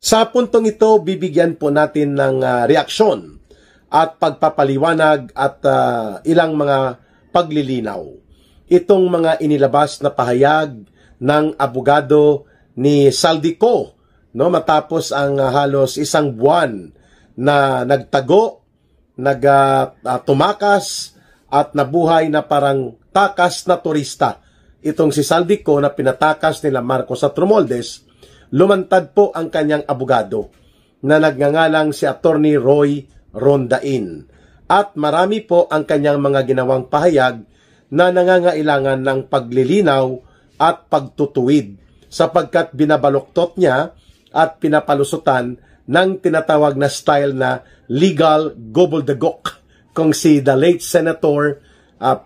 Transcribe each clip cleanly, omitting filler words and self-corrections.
Sa puntong ito, bibigyan po natin ng reaksyon at pagpapaliwanag at ilang mga paglilinaw. Itong mga inilabas na pahayag ng abogado ni Saldico, no, matapos ang halos isang buwan na nagtago, tumakas at nabuhay na parang takas na turista. Itong si Saldico na pinatakas nila Marcos at Romualdez, lumantad po ang kanyang abogado na nagngangalang si Attorney Roy Rondain. At marami po ang kanyang mga ginawang pahayag na nangangailangan ng paglilinaw at pagtutuwid sapagkat binabaluktot niya at pinapalusutan ng tinatawag na style na legal gobbledygook kung si the late Senator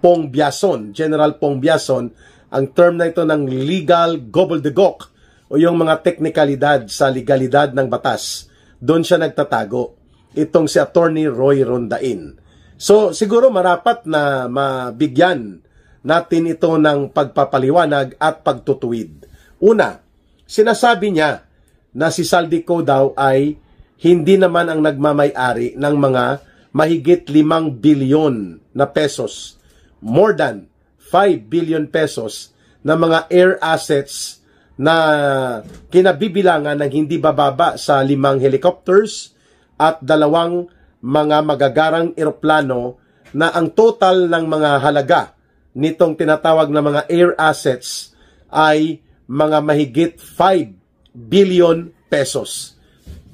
Pong Biason, General Pong Biason, ang term na ito ng legal gobbledygook o yung mga teknikalidad sa legalidad ng batas. Doon siya nagtatago. Itong si Attorney Roy Rondain. So, siguro marapat na mabigyan natin ito ng pagpapaliwanag at pagtutuwid. Una, sinasabi niya na si Saldico daw ay hindi naman ang nagmamay-ari ng mga mahigit 5 bilyon na pesos, more than 5 billion pesos na mga air assets na kinabibilangan ng hindi bababa sa 5 helicopters at 2 mga magagarang eroplano na ang total ng mga halaga nitong tinatawag na mga air assets ay mga mahigit 5 billion pesos.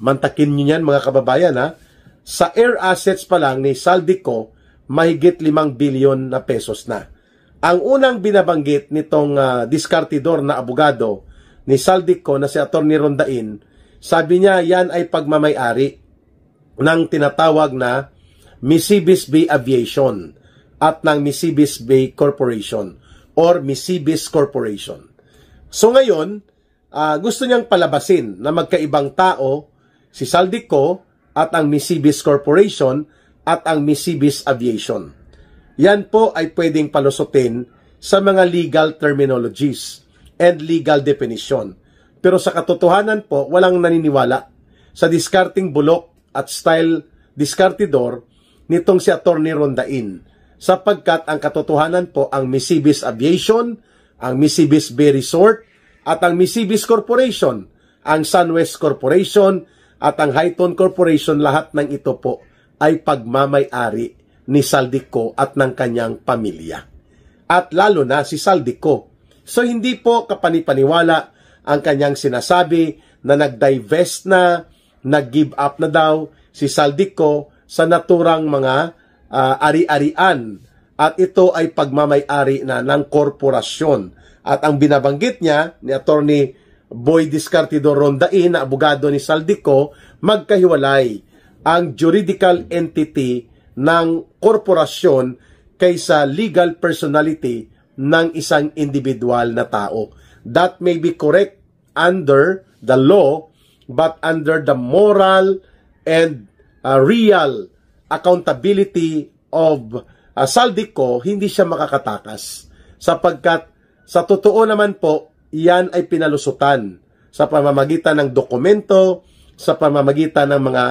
Mantakin nyo yan mga kababayan ha. Sa air assets pa lang ni Saldico, mahigit 5 billion na pesos na. Ang unang binabanggit nitong diskartidor na abogado ni Saldico na si Attorney Rondain, sabi niya yan ay pagmamay-ari ng tinatawag na Misibis Bay Aviation at ng Misibis Bay Corporation or Misibis Corporation. So ngayon, gusto niyang palabasin na magkaibang tao si Saldico at ang Misibis Corporation at ang Misibis Aviation. Yan po ay pwedeng palusutin sa mga legal terminologies and legal definition. Pero sa katotohanan po, walang naniniwala sa discarding bulok at style diskartidor nitong si Attorney Rondain. Sapagkat ang katotohanan po ang Misibis Aviation, ang Misibis Bay Resort, at ang Misibis Corporation, ang SunWest Corporation, at ang Highton Corporation, lahat ng ito po ay pagmamay-ari ni Saldico at ng kanyang pamilya. At lalo na si Saldico. So hindi po kapanipaniwala ang kanyang sinasabi na nag-divest na, nag-give up na daw si Saldico sa naturang mga ari-arian. At ito ay pagmamay-ari na ng korporasyon. At ang binabanggit niya ni Attorney Boy Discartidor Rondain na abogado ni Saldico, magkahiwalay ang juridical entity ng korporasyon kaysa legal personality ng isang individual na tao. That may be correct under the law, but under the moral and real accountability of Saldico, hindi siya makakatakas. Sapagkat sa totoo naman po, yan ay pinalusutan sa pamamagitan ng dokumento, sa pamamagitan ng mga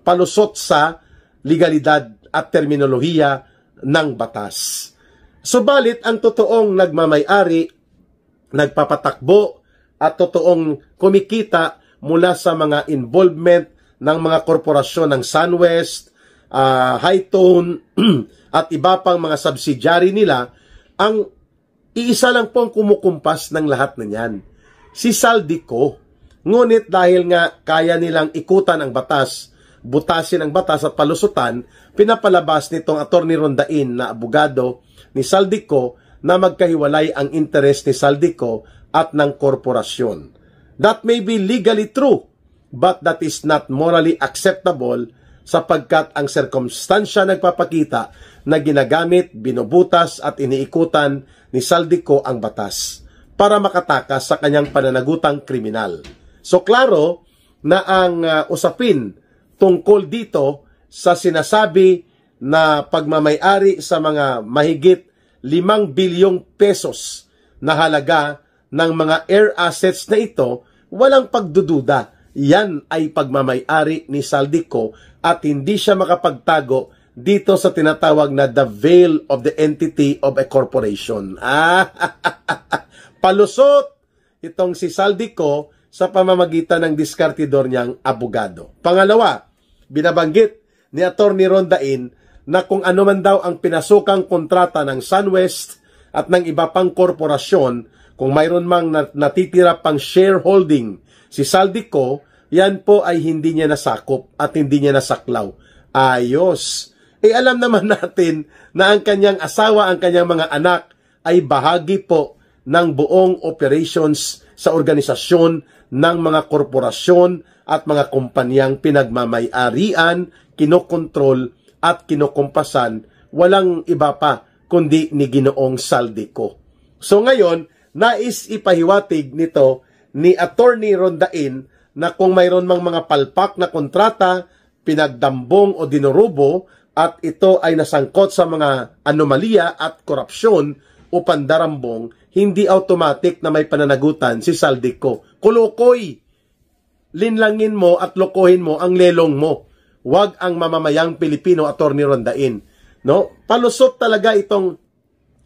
palusot sa legalidad at terminolohiya ng batas. Subalit, ang totoong nagmamay-ari, nagpapatakbo, at totoong kumikita mula sa mga involvement ng mga korporasyon ng SunWest, Highton, at iba pang mga subsidiary nila, ang iisa lang pong kumukumpas ng lahat na yan. Si Saldico. Ngunit dahil nga kaya nilang ikutan ang batas, butasin ang batas at palusutan, pinapalabas nitong Attorney Rondain na abogado ni Saldico na magkahiwalay ang interes ni Saldico at ng korporasyon. That may be legally true, but that is not morally acceptable sapagkat ang sirkumstansya nagpapakita na ginagamit, binubutas at iniikutan ni Saldico ang batas para makatakas sa kanyang pananagutang kriminal. So klaro na ang usapin tungkol dito sa sinasabi na pagmamay-ari sa mga mahigit 5 bilyong pesos na halaga ng mga air assets na ito, walang pagdududa yan ay pagmamay-ari ni Saldico at hindi siya makapagtago dito sa tinatawag na the veil of the entity of a corporation. Palusot itong si Saldico sa pamamagitan ng diskartidor niyang abogado. Pangalawa, binabanggit ni Attorney Rondain na kung ano man daw ang pinasukang kontrata ng SunWest at ng iba pang korporasyon, kung mayroon mang natitira pang shareholding si Saldico, yan po ay hindi niya nasakop at hindi niya nasaklaw. Ayos. Alam naman natin na ang kanyang asawa, ang kanyang mga anak ay bahagi po ng buong operations sa organisasyon ng mga korporasyon at mga kumpanyang pinagmamay-arian, kinokontrol at kinokompasan, walang iba pa kundi ni Ginoong Saldico. So ngayon, nais ipahiwatig nito ni Attorney Rondain na kung mayroon mang mga palpak na kontrata, pinagdambong o dinurubo at ito ay nasangkot sa mga anomalya at korupsyon o pandarambong, hindi automatic na may pananagutan si Saldico. Kulukoy! Linlangin mo at lokohin mo ang lelong mo. Huwag ang mamamayang Pilipino, Attorney Rondain. No? Palusot talaga itong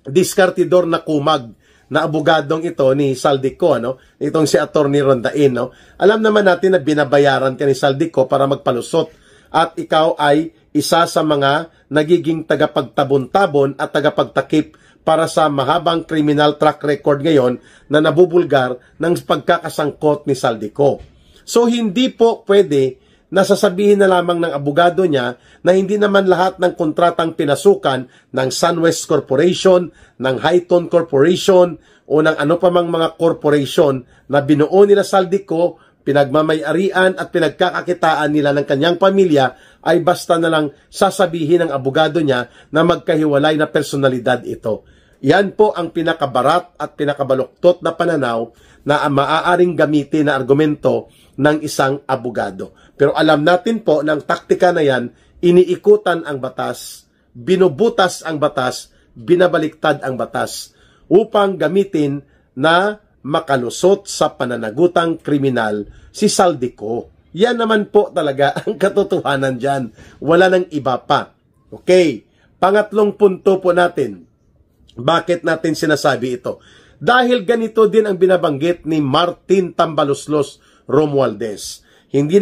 diskartidor na kumag na abogadong ito ni Saldico, ano? Itong si Attorney Rondain, no? Alam naman natin na binabayaran ka ni Saldico para magpalusot at ikaw ay isa sa mga nagiging tagapagtabon-tabon at tagapagtakip para sa mahabang criminal track record ngayon na nabubulgar ng pagkakasangkot ni Saldico. So hindi po pwede na sasabihin na lamang ng abogado niya na hindi naman lahat ng kontratang pinasukan ng SunWest Corporation, ng Highton Corporation, o ng ano pa mang mga corporation na binuo nila Saldico, pinagmamay-arian at pinagkakakitaan nila ng kanyang pamilya, ay basta na lang sasabihin ng abogado niya na magkahiwalay na personalidad ito. Yan po ang pinakabarat at pinakabaluktot na pananaw na maaaring gamitin na argumento ng isang abogado. Pero alam natin po ng taktika na yan, iniikutan ang batas, binubutas ang batas, binabaliktad ang batas upang gamitin na makalusot sa pananagutang kriminal si Saldico. Yan naman po talaga ang katotohanan dyan. Wala nang iba pa. Okay, pangatlong punto po natin. Bakit natin sinasabi ito? Dahil ganito din ang binabanggit ni Martin Tambaloslos Romualdez. Hindi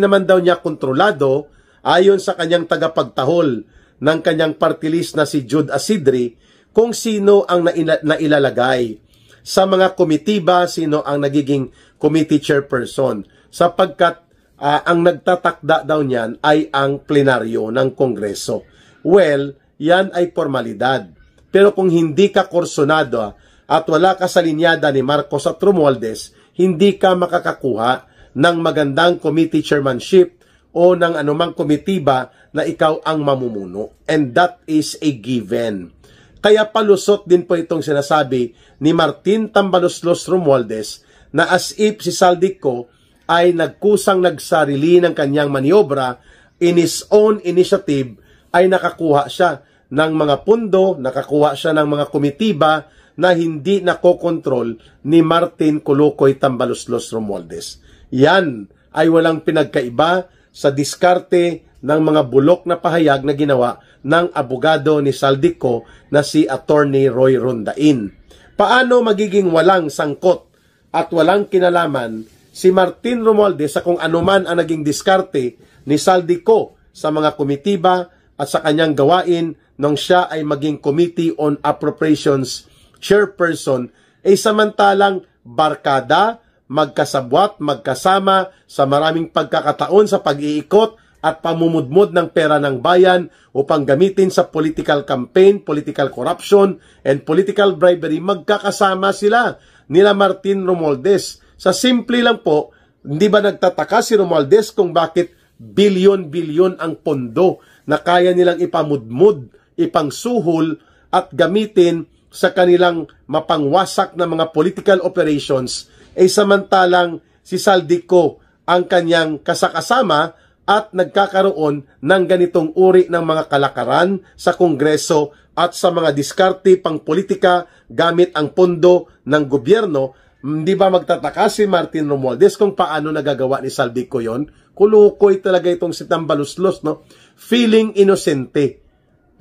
naman daw niya kontrolado ayon sa kanyang tagapagtahol ng kanyang party list na si Jude Asidri kung sino ang nailalagay sa mga komitiba, sino ang nagiging committee chairperson, sapagkat ang nagtatakda daw niyan ay ang plenaryo ng Kongreso. Well, yan ay formalidad. Pero kung hindi ka korsonado at wala ka sa linyada ni Marcos at Romualdez, hindi ka makakakuha ng magandang committee chairmanship o ng anumang komitiba na ikaw ang mamumuno. And that is a given. Kaya palusot din po itong sinasabi ni Martin Tambaloslos Romualdez na as if si Saldico ay nagkusang nagsarili ng kanyang maniobra, in his own initiative ay nakakuha siya ng mga pundo, nakakuha siya ng mga komitiba na hindi nakokontrol ni Martin Colucoy Tambaloslos Romualdez. Yan ay walang pinagkaiba sa diskarte ng mga bulok na pahayag na ginawa ng abogado ni Saldico na si Attorney Roy Rondain. Paano magiging walang sangkot at walang kinalaman si Martin Romualdez sa kung anuman ang naging diskarte ni Saldico sa mga komitiba at sa kanyang gawain nung siya ay maging Committee on Appropriations chairperson, samantalang barkada, magkasabwat, magkasama sa maraming pagkakataon sa pag-iikot at pamumudmod ng pera ng bayan upang gamitin sa political campaign, political corruption, and political bribery. Magkakasama sila nila Martin Romualdez. Sa simple lang po, hindi ba nagtataka si Romualdez kung bakit bilyon-bilyon ang pondo na kaya nilang ipamudmud, ipangsuhol at gamitin sa kanilang mapangwasak na mga political operations, samantalang si Saldico ang kanyang kasakasama at nagkakaroon ng ganitong uri ng mga kalakaran sa Kongreso at sa mga diskarte pang politika gamit ang pondo ng gobyerno. Hindi ba magtataka si Martin Romualdez kung paano nagagawa ni Saldico yon? Kulukoy talaga itong si Tambaluslos, no? Feeling inosente,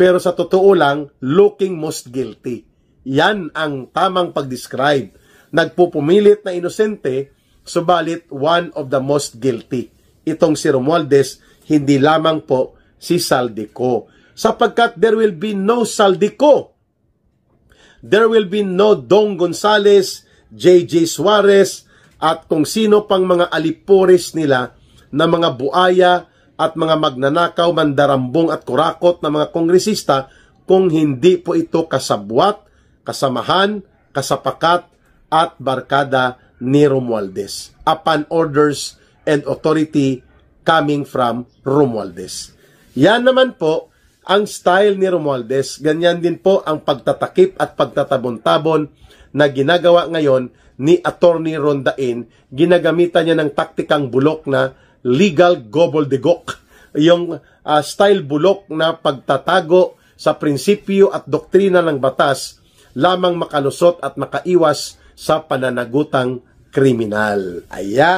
pero sa totoo lang, looking most guilty. Yan ang tamang pag-describe. Nagpupumilit na inosente, subalit one of the most guilty. Itong si Romualdez, hindi lamang po si Saldico. Sapagkat there will be no Saldico. There will be no Dong Gonzales, J.J. Suarez, at kung sino pang mga alipores nila na mga buaya at mga magnanakaw, mandarambong at kurakot na mga kongresista kung hindi po ito kasabwat, kasamahan, kasapakat at barkada ni Romualdez upon orders and authority coming from Romualdez. Yan naman po ang style ni Romualdez. Ganyan din po ang pagtatakip at pagtatabon-tabon na ginagawa ngayon ni Attorney Rondain. Ginagamitan niya ng taktikang bulok na legal gobbledygook. Yung style bulok na pagtatago sa prinsipyo at doktrina ng batas lamang makalusot at makaiwas sa pananagutang kriminal. Ayan.